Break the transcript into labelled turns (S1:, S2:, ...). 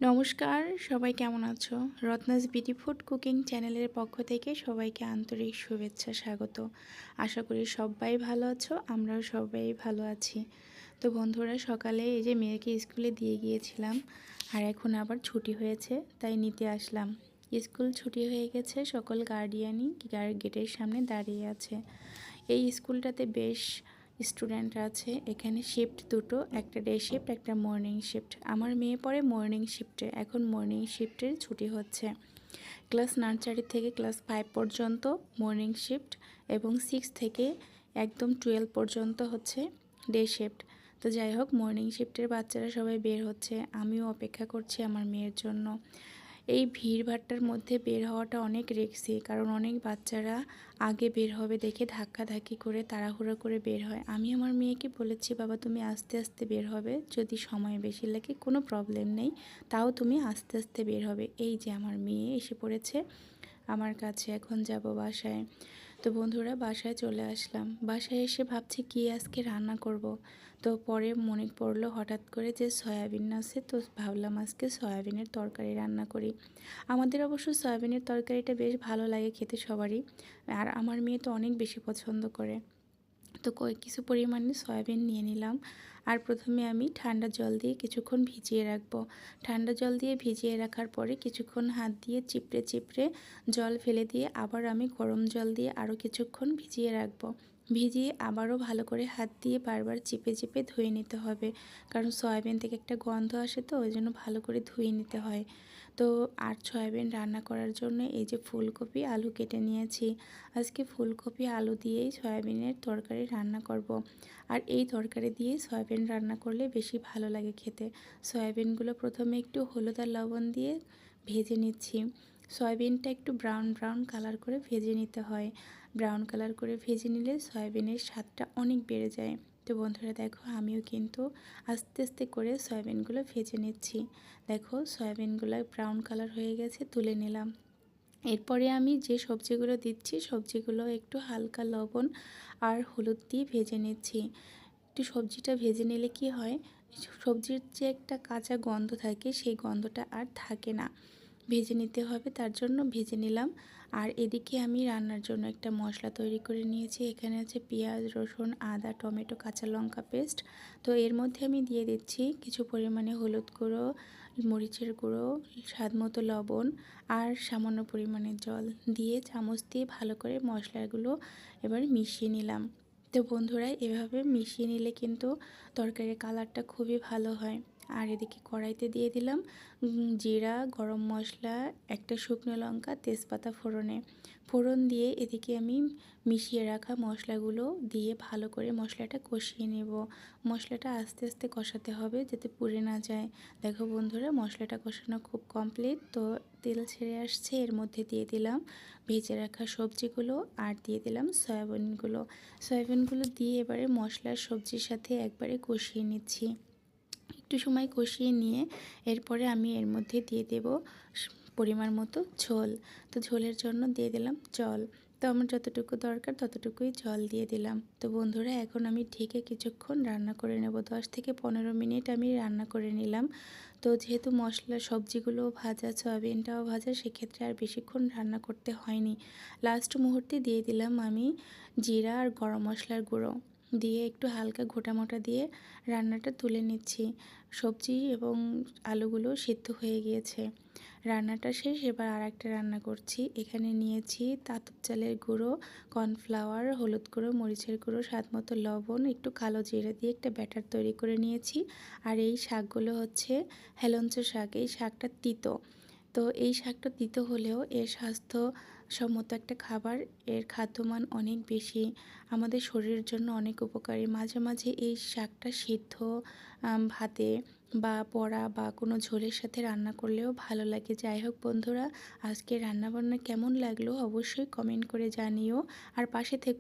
S1: নমস্কার, সবাই কেমন আছো? রত্নাস বিডি ফুড কুকিং চ্যানেলের পক্ষ থেকে সবাইকে আন্তরিক শুভেচ্ছা স্বাগত। আশা করি সবাই ভালো আছো, আমরাও সবাই ভালো আছি। তো বন্ধুরা, সকালে এই যে মেয়েকে স্কুলে দিয়ে গিয়েছিলাম, আর এখন আবার ছুটি হয়েছে তাই নিতে আসলাম। স্কুল ছুটি হয়ে গেছে, সকল গার্ডিয়ানই গেটের সামনে দাঁড়িয়ে আছে। এই স্কুলটাতে বেশ স্টুডেন্ট আছে। এখানে শিফট দুটো, একটা ডে শিফট একটা মর্নিং শিফট। আমার মেয়ে পড়ে মর্নিং শিফটে, এখন মর্নিং শিফটের ছুটি হচ্ছে। ক্লাস নার্সারি থেকে ক্লাস 5 পর্যন্ত মর্নিং শিফট এবং 6 থেকে একদম 12 পর্যন্ত হচ্ছে ডে শিফট। তো যাই হোক, মর্নিং শিফটের বাচ্চারা সবাই বের হচ্ছে, আমিও অপেক্ষা করছি আমার মেয়ের জন্য। এই ভিড়ভাট্টার মধ্যে বের হওয়াটা অনেক রিস্কি, কারণ অনেক বাচ্চারা আগে বের হবে দেখে ধাক্কাধাক্কি করে তাড়াহুড়ো করে বের হয়। আমি আমার মেয়েকে বলেছি, বাবা তুমি আস্তে আস্তে বের হবে, যদি সময় বেশি লাগে কোনো প্রবলেম নেই, তাও তুমি আস্তে আস্তে বের হবে। এই যে আমার মেয়ে এসে পড়েছে আমার কাছে, এখন যাব বাসায়। তো বন্ধুরা, বাসায় চলে আসলাম। বাসায় এসে ভাবছি কি আজকে রান্না করব। তো পরে মনে পড়লো হঠাৎ করে যে সয়াবিন আছে, তো ভাবলাম আজকে সয়াবিনের তরকারি রান্না করি। আমাদের অবশ্য সয়াবিনের তরকারিটা বেশ ভালো লাগে খেতে সবারই, আর আমার মেয়ে তো অনেক বেশি পছন্দ করে। তো কিছু পরিমাণে সয়াবিন নিয়ে নিলাম, আর প্রথমে আমি ঠান্ডা জল দিয়ে কিছুক্ষণ ভিজিয়ে রাখবো। ঠান্ডা জল দিয়ে ভিজিয়ে রাখার পরে কিছুক্ষণ হাত দিয়ে চিপড়ে চিপড়ে জল ফেলে দিয়ে আবার আমি গরম জল দিয়ে আরও কিছুক্ষণ ভিজিয়ে রাখবো। ভিজিয়ে আবারও ভালো করে হাত দিয়ে বারবার চিপে চিপে ধুয়ে নিতে হবে, কারণ সয়াবিন থেকে একটা গন্ধ আসে, তো ওই জন্য ভালো করে ধুয়ে নিতে হয়। তো আর সয়াবিন রান্না করার জন্য এই যে ফুলকপি আলু কেটে নিয়েছি। আজকে ফুলকপি আলু দিয়েই সয়াবিনের তরকারি রান্না করব। আর এই তরকারি দিয়ে সয়াবিন রান্না করলে বেশি ভালো লাগে খেতে। সয়াবিনগুলো প্রথমে একটু হলুদ আর লবণ দিয়ে ভেজে নিচ্ছি। সয়াবিনটা একটু ব্রাউন ব্রাউন কালার করে ভেজে নিতে হয়। ব্রাউন কালার করে ভেজে নিলে সয়াবিনের স্বাদটা অনেক বেড়ে যায়। তো বন্ধুরা দেখো, আমিও কিন্তু আস্তে আস্তে করে সয়াবিনগুলো ভেজে নিচ্ছি। দেখো, সয়াবিনগুলো ব্রাউন কালার হয়ে গেছে, তুলে নিলাম। এরপরে আমি যে সবজিগুলো দিচ্ছি, সবজিগুলো একটু হালকা লবণ আর হলুদ দিয়ে ভেজে নিচ্ছি। একটু সবজিটা ভেজে নিলে কি হয়, সবজির যে একটা কাঁচা গন্ধ থাকে সেই গন্ধটা আর থাকে না। ভেজে নিতে হবে, তার জন্য ভেজে নিলাম। আর এদিকে আমি রান্নার জন্য একটা মশলা তৈরি করে নিয়েছি। এখানে আছে পেঁয়াজ, রসুন, আদা, টমেটো, কাঁচা লঙ্কা পেস্ট। তো এর মধ্যে আমি দিয়ে দিচ্ছি কিছু পরিমাণে হলুদ গুঁড়ো, মরিচের গুঁড়ো, স্বাদ মতো লবণ আর সামান্য পরিমাণে জল দিয়ে চামচ দিয়ে ভালো করে মশলাগুলো এবার মিশিয়ে নিলাম। তো বন্ধুরা, এভাবে মিশিয়ে নিলে কিন্তু তরকারির কালারটা খুবই ভালো হয়। আর এদিকে কড়াইতে দিয়ে দিলাম জিরা, গরম মশলা, একটা শুকনো লঙ্কা, তেজপাতা ফোড়ন দিয়ে এদিকে আমি মিশিয়ে রাখা মশলাগুলো দিয়ে ভালো করে মশলাটা কষিয়ে নেব। মশলাটা আস্তে আস্তে কষাতে হবে যাতে পুড়ে না যায়। দেখো বন্ধুরা, মশলাটা কষানো খুব কমপ্লিট। তো তেল ছেড়ে আসছে, এর মধ্যে দিয়ে দিলাম ভেজে রাখা সবজিগুলো আর দিয়ে দিলাম সয়াবিনগুলো দিয়ে এবারে মশলার সবজির সাথে একবারে কষিয়ে নিচ্ছি। একটু সময় কষিয়ে নিয়ে এরপরে আমি এর মধ্যে দিয়ে দেব পরিমাণ মতো ঝোল। তো ঝোলের জন্য দিয়ে দিলাম জল। তো আমার যতটুকু দরকার ততটুকুই জল দিয়ে দিলাম। তো বন্ধুরা, এখন আমি ঢেকে কিছুক্ষণ রান্না করে নেব। 10 থেকে 15 মিনিট আমি রান্না করে নিলাম। তো যেহেতু মশলা সবজিগুলো ভাজা, সয়াবিনটাও ভাজা, সেক্ষেত্রে আর বেশিক্ষণ রান্না করতে হয়নি। লাস্ট মুহূর্তে দিয়ে দিলাম আমি জিরা আর গরম মশলার গুঁড়ো দিয়ে একটু হালকা ঘোটামোটা দিয়ে রান্নাটা তুলে নিচ্ছি। সবজি এবং আলুগুলো সিদ্ধ হয়ে গিয়েছে। রান্নাটা শেষ, এবার আর একটা রান্না করছি। এখানে নিয়েছি তাঁতুর চালের গুঁড়ো, কর্নফ্লাওয়ার, হলুদ গুঁড়ো, মরিচের গুঁড়ো, স্বাদ মতো লবণ, একটু কালো জিরে দিয়ে একটা ব্যাটার তৈরি করে নিয়েছি। আর এই শাকগুলো হচ্ছে হেলঞ্চ শাক। এই শাকটা তিতো। তো এই শাকটা তিতো হলেও এর স্বাস্থ্যসম্মত একটা খাবার, এর খাদ্যমান অনেক বেশি, আমাদের শরীরের জন্য অনেক উপকারী। মাঝে মাঝে এই শাকটা সিদ্ধ ভাতে বা বড়া বা কোনো ঝোলের সাথে রান্না করলেও ভালো লাগে। যাই হোক বন্ধুরা, আজকে রান্নাবান্না কেমন লাগলো অবশ্যই কমেন্ট করে জানিও, আর পাশে থেকো।